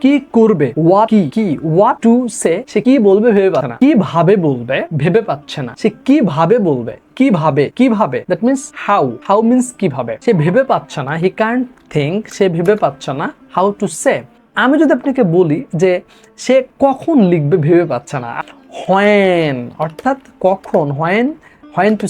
কি করবে, what to say, সে কি বলবে ভেবে পাচ্ছে না, কিভাবে বলবে ভেবে পাচ্ছে না, সে কিভাবে বলবে, কিভাবে that means how means কিভাবে, সে ভেবে পাচ্ছে না, he can't think, সে ভেবে পাচ্ছে না how to say। আমি যদি আপনাকে বলি যে সে কখন লিখবে ভেবে পাচ্ছে না, when অর্থাৎ কখন, when to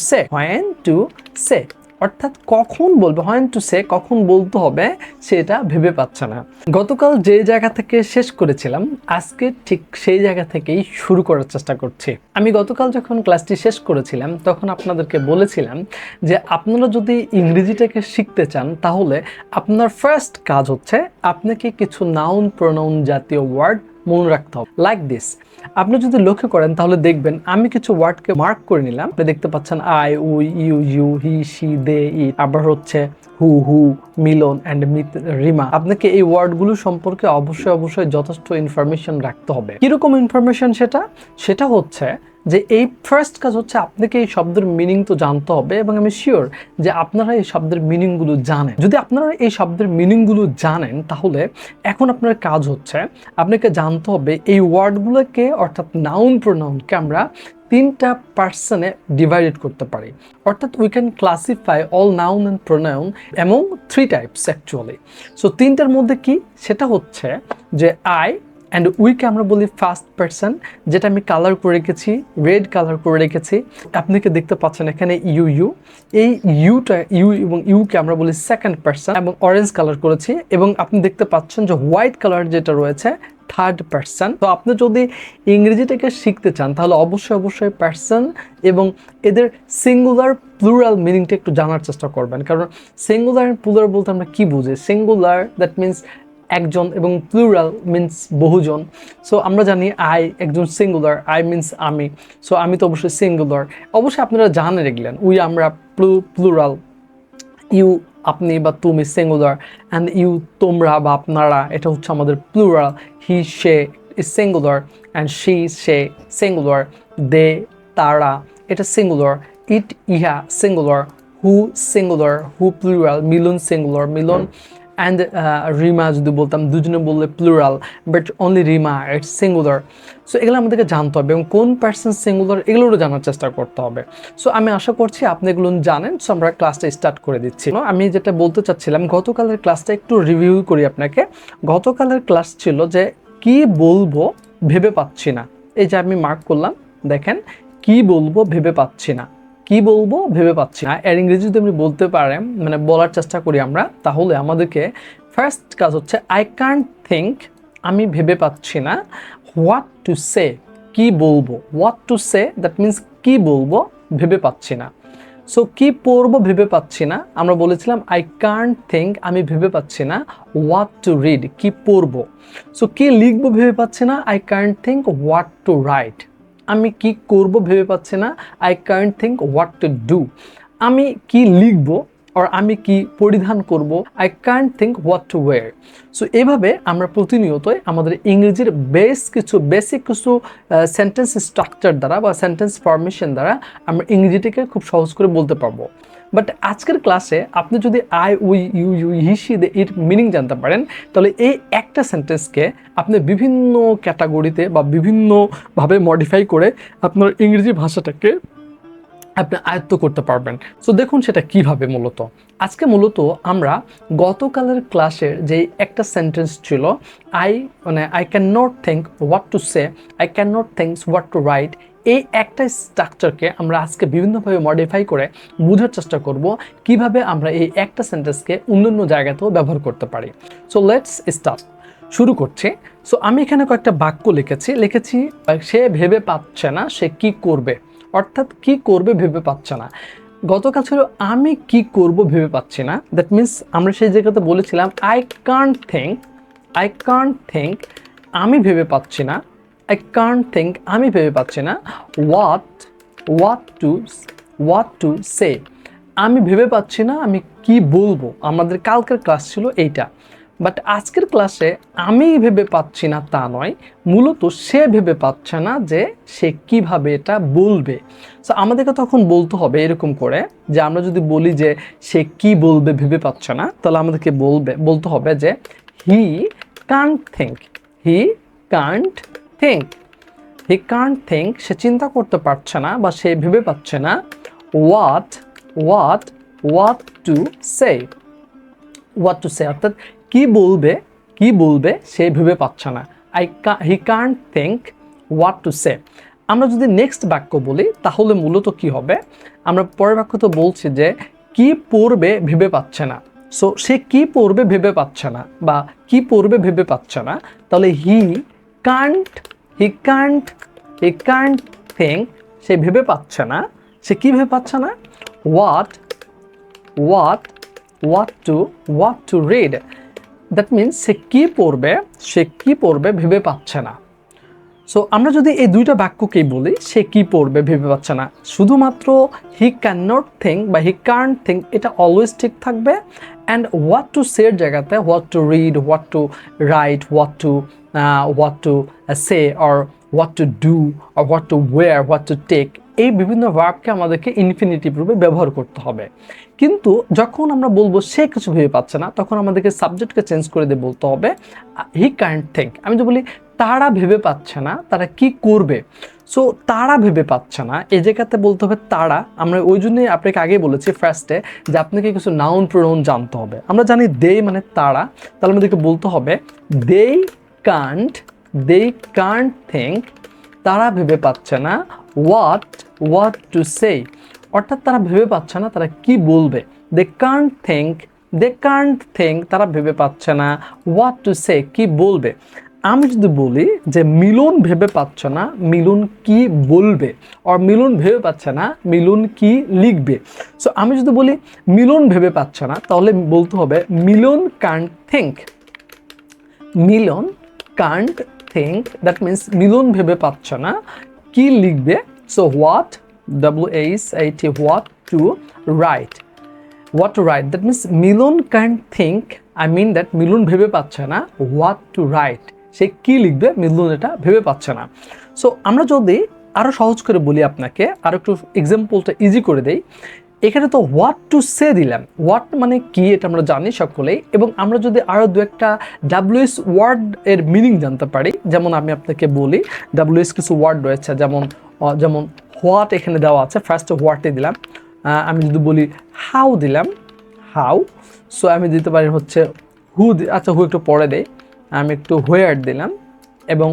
say অর্থাৎ কখন বলবে, when to say কখন বলতে হবে সেটা ভেবে পাচ্ছে না। গতকাল যে জায়গা থেকে শেষ করেছিলাম আজকে ঠিক সেই জায়গা থেকেই শুরু করার চেষ্টা করছি। আমি গতকাল যখন ক্লাসটি শেষ করেছিলাম তখন আপনাদেরকে বলেছিলাম যে আপনারা যদি ইংরেজিটাকে শিখতে চান তাহলে আপনার ফার্স্ট কাজ হচ্ছে আপনাকে কিছু নাউন প্রোনাউন জাতীয় ওয়ার্ড মনে রাখতে হবে। লাইক দিস, আপনি যদি লক্ষ্য করেন তাহলে দেখবেন আমি কিছু ওয়ার্ডকে মার্ক করে নিলাম। আপনি দেখতে পাচ্ছেন I, we, you, he, she, they, it, আবার হচ্ছে হু, মিলন অ্যান্ড রিমা। আপনাকে এই ওয়ার্ডগুলো সম্পর্কে অবশ্যই যথেষ্ট ইনফরমেশন রাখতে হবে। কিরকম ইনফরমেশন সেটা হচ্ছে যে এই ফার্স্ট কাজ হচ্ছে আপনাকে এই শব্দের মিনিং তো জানতে হবে, এবং আমি শিওর যে আপনারা এই শব্দের মিনিংগুলো জানেন। যদি আপনারা এই শব্দের মিনিংগুলো জানেন তাহলে এখন আপনার কাজ হচ্ছে আপনাকে জানতে হবে এই ওয়ার্ডগুলোকে অর্থাৎ নাউন প্রোনাউনকে আমরা তিনটা পার্সনে ডিভাইডেড করতে পারি, অর্থাৎ we can classify all noun and pronoun among 3 types actually. So তিনটার মধ্যে কি, সেটা হচ্ছে যে আই অ্যান্ড উইকে আমরা বলি ফার্স্ট পার্সন, যেটা আমি কালার করে রেখেছি, রেড কালার করে রেখেছি। আপনাকে দেখতে পাচ্ছেন এখানে ইউ, এই ইউ এবং ইউকে আমরা বলি সেকেন্ড পার্সন এবং অরেঞ্জ কালার করেছি, এবং আপনি দেখতে পাচ্ছেন যে হোয়াইট কালার যেটা রয়েছে থার্ড পার্সন। তো আপনি যদি ইংরেজিটাকে শিখতে চান তাহলে অবশ্যই পার্সন এবং এদের সিঙ্গুলার প্লুরাল মিনিংটা একটু জানার চেষ্টা করবেন, কারণ সিঙ্গুলার অ্যান্ড প্লুরাল বলতে আমরা কি বুঝি। সিঙ্গুলার দ্যাট মিনস একজন এবং প্লুরাল মিনস বহুজন। সো আমরা জানি আই একজন সিঙ্গুলার, আই মিনস আমি, সো আমি তো অবশ্যই সিঙ্গুলার। অবশ্যই আপনারা জানেন এগুলেন, উই আমরা প্লুরাল, ইউ আপনি বা তুমি সিঙ্গুলার, অ্যান্ড ইউ তোমরা বা আপনারা এটা হচ্ছে আমাদের প্লুরাল, হি সে ইজ সিঙ্গুলার, অ্যান্ড শি সে সিঙ্গুলার, দে তারা এটা সিঙ্গুলার, ইট ইহা singular, who singular, who plural, Milan singular, Milan and Rima যদি বলতাম দুজনে বললে plural, but only Rima it's singular. So এগুলো আমাদেরকে জানতে হবে এবং কোন পার্সন সিঙ্গুলার এগুলোরও জানার চেষ্টা করতে হবে। সো আমি আশা করছি আপনি এগুলো জানেন। সো আমরা ক্লাসটা স্টার্ট করে দিচ্ছি। আমি যেটা বলতে চাচ্ছিলাম, গতকালের ক্লাসটা একটু রিভিউ করি আপনাকে। গতকালের ক্লাস ছিল যে কি বলবো ভেবে পাচ্ছি না, এই যে আমি মার্ক করলাম দেখেন, কি বলবো ভেবে পাচ্ছি না, কি বলবো ভেবে পাচ্ছি না। এর ইংরেজি যদি আপনি বলতে পারেন, মানে বলার চেষ্টা করি আমরা, তাহলে আমাদেরকে ফার্স্ট কাজ হচ্ছে আই ক্যান্ট থিঙ্ক, আমি ভেবে পাচ্ছি না, হোয়াট টু সে, কি বলবো, what to say that means কি বলবো ভেবে পাচ্ছি না। সো কি পড়বো ভেবে পাচ্ছি না, আমরা বলেছিলাম আই ক্যান্ট থিঙ্ক, আমি ভেবে পাচ্ছি না, হোয়াট টু রিড, কি পড়বো। সো কি লিখবো ভেবে পাচ্ছি না, I can't think what to write. আমি কি করব ভেবে পাচ্ছি না, I can't think what to do. আমি কি লিখবো আর আমি কি পরিধান করব, I can't think what to wire. So এভাবে আমরা প্রতিনিয়তই আমাদের ইংরেজির বেসিক কিছু সেন্টেন্স স্ট্রাকচার দ্বারা বা সেন্টেন্স ফরমেশন দ্বারা আমরা ইংরেজিটাকে খুব সহজ করে বলতে পারবো। বাট আজকের ক্লাসে আপনি যদি I, we, you, he, she, they, it meaning জানতে পারেন তাহলে এই একটা সেন্টেন্সকে আপনি বিভিন্ন ক্যাটাগরিতে বা বিভিন্নভাবে মডিফাই করে আপনার ইংরেজি ভাষাটাকে আপনি আয়ত্ত করতে পারবেন। সো দেখুন সেটা কিভাবে। আজকে মূলত আমরা গতকালের ক্লাসের যে একটা সেন্টেন্স ছিল I can not think what to say, I can not think what to right, এই একটা স্ট্রাকচারকে আমরা আজকে বিভিন্নভাবে মডিফাই করে বোঝার চেষ্টা করব কিভাবে আমরা এই একটা সেন্টেন্সকে অন্যান্য জায়গাতেও ব্যবহার করতে পারি। সো লেটস স্টার্ট, শুরু করছি। সো আমি এখানে কয়েকটা বাক্য লিখেছি সে ভেবে পাচ্ছে না সে কি করবে, অর্থাৎ কি করবে ভেবে পাচ্ছে না। গতকাল ছিল আমি কি করব ভেবে পাচ্ছি না, দ্যাট মিনস আমরা সেই জায়গাতে বলেছিলাম আই কান্ট থিঙ্ক আমি ভেবে পাচ্ছি না, আই কান্ট থিঙ্ক আমি ভেবে পাচ্ছি না, হোয়াট টু সে আমি ভেবে পাচ্ছি না আমি কি বলবো। আমাদের কালকের ক্লাস ছিল এইটা। বাট আজকের ক্লাসে আমি ভেবে পাচ্ছি না তা নয়, মূলত সে ভেবে পাচ্ছে না যে সে কিভাবে এটা বলবে। সো আমাদেরকে তখন বলতে হবে এরকম করে যে আমরা যদি বলি যে সে কি বলবে ভেবে পাচ্ছে না, তাহলে আমাদেরকে বলতে হবে যে he can't think, he can't think. He can't think, সে চিন্তা করতে পারছে না বা সে ভেবে পাচ্ছে না what to say, অর্থাৎ কি বলবে সে ভেবে পাচ্ছে না। হি can't think what to say। আমরা যদি নেক্সট বাক্য বলি তাহলে মূলত কি হবে, আমরা পরের বাক্য তো বলছি যে কি পড়বে ভেবে পাচ্ছে না। সো সে কি পড়বে ভেবে পাচ্ছে না বা কি পড়বে ভেবে পাচ্ছে না, তাহলে হি কান্ট থিঙ্ক, সে ভেবে পাচ্ছে না, সে কি ভেবে পাচ্ছে না, what to read। That means সে কি পড়বে ভেবে পাচ্ছে না। সো আমরা যদি এই দুইটা বাক্যকেই বলি, সে কি পড়বে ভেবে পাচ্ছে না, শুধুমাত্র হি ক্যান নট থিঙ্ক বা হি কান্ট থিঙ্ক এটা অলওয়েজ ঠিক থাকবে। অ্যান্ড হোয়াট টু সে এর জায়গাতে what to read, what to write, what to say or what to do or what to wear, what to take, এই বিভিন্ন ভার্বকে আমাদেরকে infinitive রূপে ব্যবহার করতে হবে। কিন্তু যখন আমরা বলবো সে কিছু ভেবে পাচ্ছে না, তখন আমাদেরকে সাবজেক্টকে চেঞ্জ করে দিয়ে বলতে হবে হি কান্ট থিঙ্ক। আমি তো বলি তারা ভেবে পাচ্ছে না, তারা কি করবে। সো তারা ভেবে পাচ্ছে না, এই জায়গাতে বলতে হবে তারা। আমরা ওই জন্যই আপনাকে আগেই বলেছি ফার্স্টে যে আপনাকে কিছু নাউন প্রোনাউন জানতে হবে। আমরা জানি দে মানে তারা, তাহলে আমাদেরকে বলতে হবে দে কান্ট থিঙ্ক, তারা ভেবে পাচ্ছে না what to say, অর্থাৎ তারা ভেবে পাচ্ছে না তারা কি বলবে। they can't think, তারা ভেবে পাচ্ছে না what to say, কি বলবে। আমি যদি বলি যে মিলন ভেবে পাচ্ছে না মিলন কি বলবে, আর মিলন ভেবে পাচ্ছে না মিলন কি লিখবে। সো আমি যদি বলি মিলন ভেবে পাচ্ছে না, তাহলে বলতে হবে Milan can't think, that means Milan ভেবে পাচ্ছে না কি লিখবে। So what, WAT, what to write, that means Milan can't think, I mean that Milan ভেবে পাচ্ছে না what to write, সে কি লিখবে মিলন এটা ভেবে পাচ্ছে না। সো আমরা যদি আরো সহজ করে বলি, আপনাকে আরো একটু এক্সাম্পলটা ইজি করে দেই। এখানে তো হোয়াট টু সে দিলাম, হোয়াট মানে কি এটা আমরা জানি সকলেই, এবং আমরা যদি আরো দু একটা WS ওয়ার্ড এর মিনিং জানতে পারি, যেমন আমি আপনাকে বলি WS কিছু ওয়ার্ড রয়েছে, যেমন হোয়াট এখানে দেওয়া আছে, ফার্স্টে হোয়াটে দিলাম। আমি যদি বলি হাউ দিলাম, হাউ। সো আমি দিতে পারি হচ্ছে হু, আচ্ছা হু একটু পরে দেই, আমি একটু হোয়ার দিলাম এবং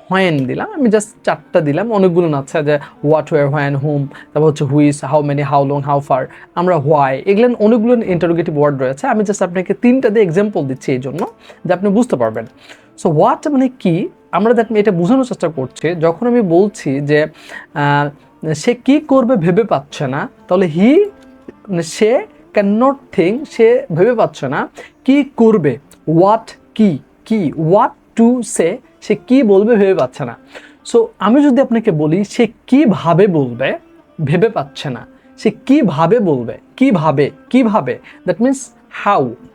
হোয়েন দিলাম। আমি জাস্ট চারটা দিলাম, অনেকগুলো আছে যে হোয়াট, হোয়ার, হোয়েন, হুম, তারপর হচ্ছে whose, how many, how long, how far, আমরা হোয়াই, এগুলো অনেকগুলো ইন্টারোগেটিভ ওয়ার্ড রয়েছে। আমি জাস্ট আপনাকে তিনটা দিয়ে এক্সাম্পল দিচ্ছি এই জন্য যে আপনি বুঝতে পারবেন। সো হোয়াট মানে কি, আমরা এটা বোঝানোর চেষ্টা করছি। যখন আমি বলছি যে সে কি করবে ভেবে পাচ্ছে না, তাহলে সে ক্যান নট থিঙ্ক, সে ভেবে পাচ্ছে না কি করবে। হোয়াট হোয়াট টু সে, সে কি বলবে ভেবে পাচ্ছে না। সো আমি যদি আপনাকে বলি সে কিভাবে বলবে ভেবে পাচ্ছে না, সে কিভাবে বলবে, কিভাবে, দ্যাট মিনস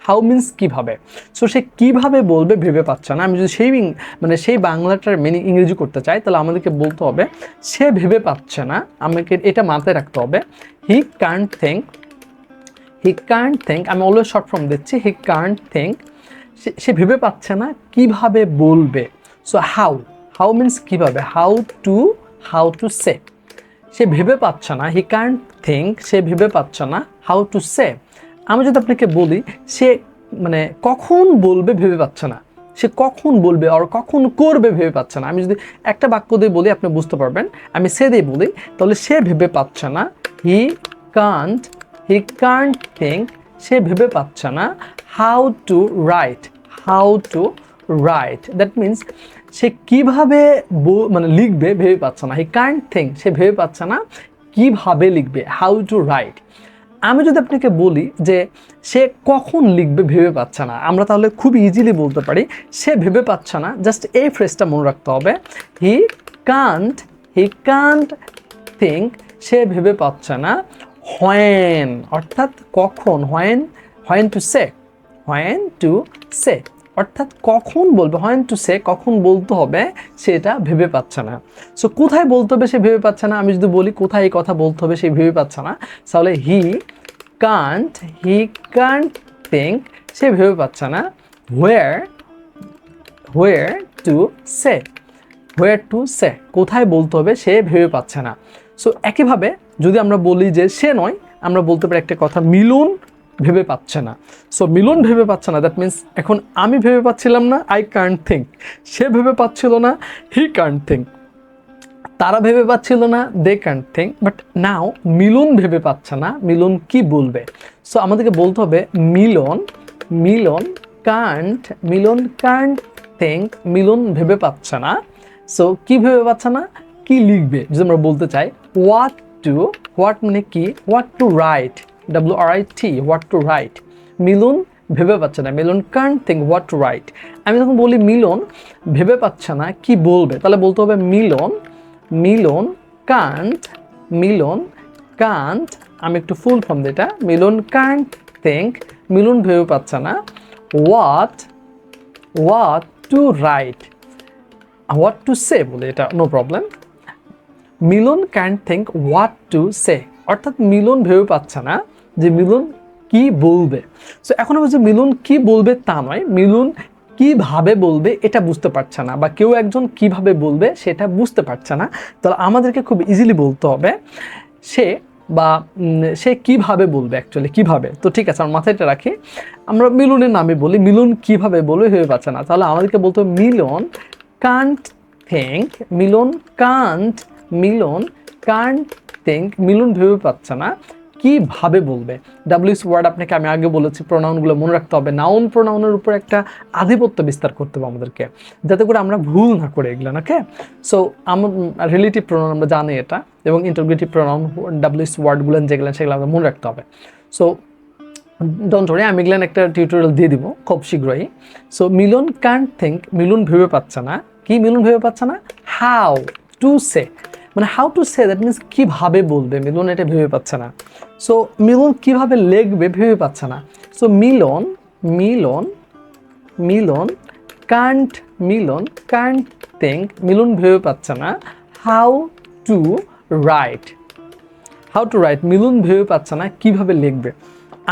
হাউ মিনস কিভাবে। সো সে কিভাবে বলবে ভেবে পাচ্ছে না। আমি যদি সেই বাংলাটার মিনিং ইংরেজি করতে চাই, তাহলে আমাদেরকে বলতে হবে সে ভেবে পাচ্ছে না, আমাকে এটা মাথায় রাখতে হবে। হি কান্ট থিঙ্ক, আমি অলওয়েজ শর্ট ফর্ম দিচ্ছি, হি কান্ট থিঙ্ক, সে ভেবে পাচ্ছে না কিভাবে বলবে। সো হাউ মিনস কিভাবে, হাউ টু সে, সে ভেবে পাচ্ছে না, হি কান্ট থিঙ্ক, সে ভেবে পাচ্ছে না হাউ টু সে। আমি যদি আপনাকে বলি সে কখন বলবে ভেবে পাচ্ছে না, সে কখন বলবে আর কখন করবে ভেবে পাচ্ছে না। আমি যদি একটা বাক্য দিয়ে বলি আপনি বুঝতে পারবেন, আমি সে দিয়ে বলি তাহলে সে ভেবে পাচ্ছে না, হি কান্ট থিঙ্ক, সে ভেবে পাচ্ছে না how to write, that means সে কিভাবে লিখবে ভেবে পাচ্ছে না। হি কান্ট থিঙ্ক, সে ভেবে পাচ্ছে না কিভাবে লিখবে, হাউ টু রাইট। আমি যদি আপনাকে বলি যে সে কখন লিখবে ভেবে পাচ্ছে না, আমরা তাহলে খুব ইজিলি বলতে পারি সে ভেবে পাচ্ছে না, জাস্ট এই ফ্রেজটা মনে রাখতে হবে, হি কান্ট থিঙ্ক, সে ভেবে পাচ্ছে না হোয়েন, অর্থাৎ কখন, হোয়েন টু সে, অর্থাৎ কখন বলবে, হোয়েন টু সে, কখন বলতে হবে সেটা ভেবে পাচ্ছে না। সো কোথায় বলতে হবে সে ভেবে পাচ্ছে না, আমি যদি বলি কোথায় এই কথা বলতে হবে সে ভেবে পাচ্ছে না, তাহলে হি কান্ট থিঙ্ক, সে ভেবে পাচ্ছে না হোয়ার to say, where to say, কোথায় বলতে হবে সে ভেবে পাচ্ছে না। সো একইভাবে যদি আমরা বলি যে সে নয়, আমরা বলতে পারি একটা কথা, মিলন ভেবে পাচ্ছে না। সো মিলন ভেবে পাচ্ছে না, দ্যাট মিনস এখন আমি ভেবে পাচ্ছিলাম না, আই কান্ট থিঙ্ক, সে ভেবে পাচ্ছিল না, হি কান্ট থিঙ্ক, তারা ভেবে পাচ্ছিল না, they can't think. But now Milan ভেবে পাচ্ছে না, মিলন কি বলবে? সো আমাদেরকে বলতে হবে মিলন, Milan can't, Milan can't think, Milan ভেবে পাচ্ছে না। সো কি ভেবে পাচ্ছে না, কি লিখবে যদি আমরা বলতে চাই, হোয়াট টু, হোয়াট মানে কি, what to write, WRIT, what to write. Milan ভেবে পাচ্ছে না, Milan can't think what to write. আমি যখন বলি মিলন ভেবে পাচ্ছে না কি বলবে, তাহলে বলতে হবে মিলন, মিলন কান্ট, মিলন কান্ট, আমি একটু ফুল ফর্ম দিই এটা, মিলন কান্ট থিঙ্ক, মিলন ভেবে পাচ্ছে না, what, what to write, what to say বলে এটা, no problem. Milan can't think what to say, অর্থাৎ মিলন ভেবে পাচ্ছে না যে মিলন কি বলবে। সো এখন আমি যে মিলন কি বলবে তা নয়, মিলন কিভাবে বলবে এটা বুঝতে পারছে না, বা কেউ একজন কিভাবে বলবে সেটা বুঝতে পারছে না। তাহলে আমাদেরকে খুব ইজিলি বলতে হবে সে, বা সে কিভাবে বলবে, অ্যাকচুয়ালি কিভাবে। তো ঠিক আছে, আমার মাথায় এটা রাখি, আমরা মিলনের নামে বলি, মিলন কিভাবে বলবে ভেবে পাচ্ছে না, তাহলে আমাদেরকে বলতে হবে Milan can't think, Milan can't, Milan can't think, Milan ভেবে পাচ্ছে না কিভাবে বলবে। ডাব্লিউএস ওয়ার্ড আপনাকে আমি আগে বলেছি, প্রোনাউনগুলো মনে রাখতে হবে, নাউন প্রোনাউনের উপর একটা আধিপত্য বিস্তার করতে হবে আমাদেরকে, যাতে করে আমরা ভুল না করে এগুলো, ওকে। সো আমার রিলেটিভ প্রোনাউন আমরা জানি এটা, এবং ইন্টারগ্রেটিভ প্রোনাউন ডাব্লিউএস ওয়ার্ডগুলো যেগুলো সেগুলো আমাদের মনে রাখতে হবে। সো ডোন্ট ওয়ারি, আমি এগুলো একটা টিউটোরিয়াল দিয়ে দিব খুব শীঘ্রই। So Milan can't think, Milan ভেবে পাচ্ছে না, কি মিলন ভেবে পাচ্ছে না, হাউ টু সে, মানে how to say, that means কীভাবে বলবে, মিলন এটা ভেবে পাচ্ছে না। সো মিলন কীভাবে লিখবে ভেবে পাচ্ছে না। So Milan, Milan, Milan can't, Milan can't think, Milan ভেবে পাচ্ছে না how to write, how to write, Milan ভেবে পাচ্ছে না কীভাবে লিখবে।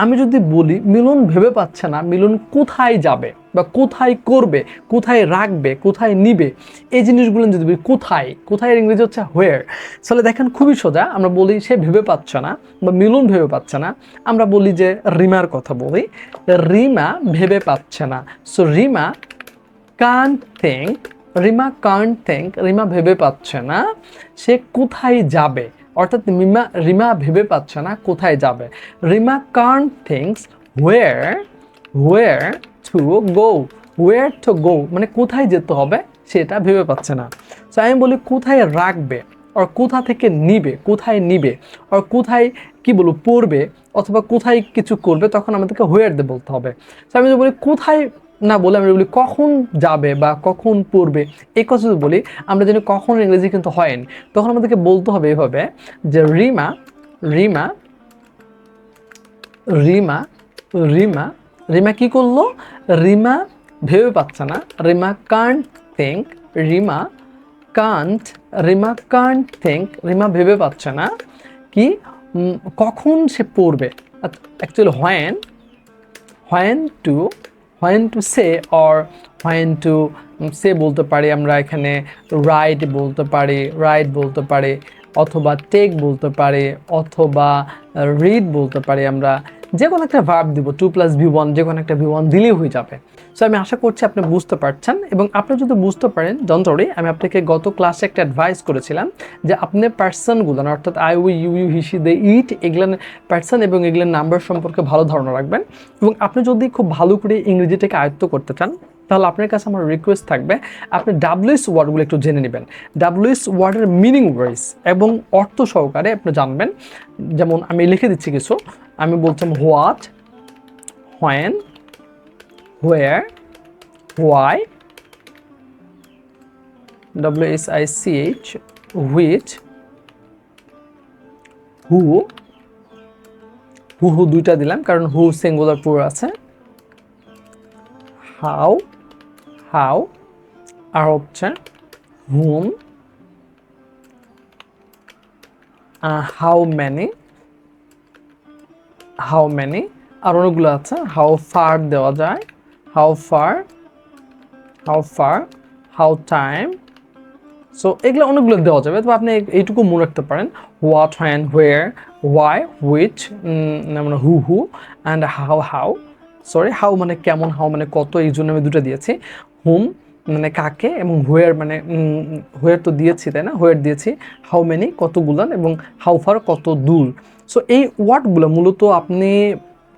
আমি যদি বলি মিলন ভেবে পাচ্ছে না মিলন কোথায় যাবে বা কোথায় করবে, কোথায় রাখবে, কোথায় নিবে, এই জিনিসগুলো যদি বলি, কোথায়, কোথায় এর ইংরেজি হচ্ছে হোয়ার। তাহলে দেখেন খুবই সোজা, আমরা বলি সে ভেবে পাচ্ছে না বা মিলন ভেবে পাচ্ছে না, আমরা বলি যে রিমার কথা বলি, রিমা ভেবে পাচ্ছে না। So Rima can't think, Rima can't think, Rima ভেবে পাচ্ছে না সে কোথায় যাবে, অর্থাৎ রিমা ভেবে পাচ্ছে না কোথায় যাবে। Rima can't thinks where, where to go, where to go মানে কোথায় যেতে হবে সেটা ভেবে পাচ্ছে না। সো আমি বলি কোথায় রাখবে, আর কোথা থেকে নিবে, কোথায় নিবে, আর কোথায় কি বলবো পড়বে, অথবা কোথায় কিছু করবে, তখন আমাদেরকে হোয়ার দিয়ে বলতে হবে। সো আমি যদি বলি কোথায় না বলে আমি বলি কখন যাবে বা কখন পড়বে, এই কথা যদি বলি, আমরা জানি কখন ইংরেজি কিন্তু হয়নি, তখন আমাদেরকে বলতে হবে এভাবে যে রিমা, রিমা, রিমা, রিমা, রিমা কি করলো, রিমা ভেবে পাচ্ছে না, Rima can't think, Rima can't, Rima can't think, Rima ভেবে পাচ্ছে না কি কখন সে পড়বে। Actually when, when to, when to say or when to say বলতে পারি আমরা এখানে, রাইট বলতে পারি, রাইট বলতে পারি, অথবা টেক বলতে পারি, অথবা রিড বলতে পারি, আমরা যে কোনো একটা ভার্ব দিব, 2+V1, যে কোনো একটা V1 দিলেই হয়ে যাবে। সো আমি আশা করছি আপনি বুঝতে পারছেন, এবং আপনি যদি বুঝতে পারেন, ডোন্ট ওয়ারি, আমি আপনাকে গত ক্লাসে একটা অ্যাডভাইস করেছিলাম যে আপনি পার্সনগুলো, অর্থাৎ I, we, you, he, she, they, it, এগুলো পার্সন এবং এগুলোর নাম্বার সম্পর্কে ভালো ধারণা রাখবেন। এবং আপনি যদি খুব ভালো করে ইংরেজিটাকে আয়ত্ত করতে চান, তাহলে আপনার কাছে আমার রিকোয়েস্ট থাকবে আপনি ডাব্লিউএস ওয়ার্ডগুলো একটু জেনে নেবেন, ডাব্লিউএস ওয়ার্ডের মিনিং ওয়াইজ এবং অর্থ সহকারে আপনি জানবেন। যেমন আমি লিখে দিচ্ছি কিছু, আমি বলছিলাম what, when, where, why, WSICH, which, who, who দুইটা দিলাম কারণ হু সিঙ্গুলার পুরো আছে, হাউ, হাউ, আর হচ্ছে হুম, হাউ মেনি, হাউ মেনি, আর অনেকগুলো আছে, হাউ ফার দেওয়া যায়, how far, how far, how time. So এগুলো অনেকগুলো দেওয়া যাবে, তবে আপনি এইটুকু মনে রাখতে পারেন, what, when, where, why, which, মানে who who, and how. Sorry, how মানে কেমন, হাউ মানে কত, এই জন্য আমি দুটো দিয়েছি। হুম মানে কাকে, এবং হোয়ার মানে হোয়ার তো দিয়েছি তাই না, হোয়ার দিয়েছি। হাউ মেনি কতগুলান, এবং হাউ ফার কত দূর। সো এই ওয়ার্ডগুলো মূলত আপনি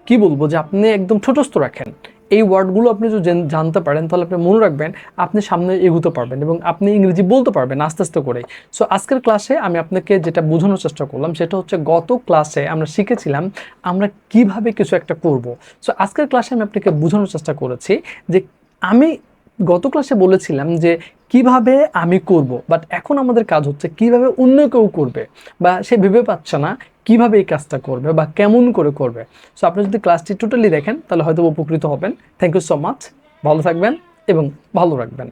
কি বলবো যে আপনি একদম ছোটস্থ রাখেন। এই ওয়ার্ডগুলো আপনি যদি জানতে পারেন তাহলে আপনি মনে রাখবেন, আপনি সামনে এগোতে পারবেন এবং আপনি ইংরেজি বলতে পারবেন আস্তে আস্তে করে। সো আজকের ক্লাসে আমি আপনাকে যেটা বোঝানোর চেষ্টা করলাম সেটা হচ্ছে, গত ক্লাসে আমরা শিখেছিলাম আমরা কিভাবে কিছু একটা করব। সো আজকের ক্লাসে আমি আপনাকে বোঝানোর চেষ্টা করেছি যে আমি গত ক্লাসে বলেছিলাম যে কিভাবে আমি করব, বাট এখন আমাদের কাজ হচ্ছে কিভাবে অন্য কেউ করবে, বা সে ভেবে পাচ্ছে না কিভাবে এই কাজটা করবে বা কেমন করে করবে। সো আপনি যদি ক্লাসটি টোটালি দেখেন তাহলে হয়তো উপকৃত হবেন। থ্যাংক ইউ সো মাচ, ভালো থাকবেন এবং ভালো রাখবেন।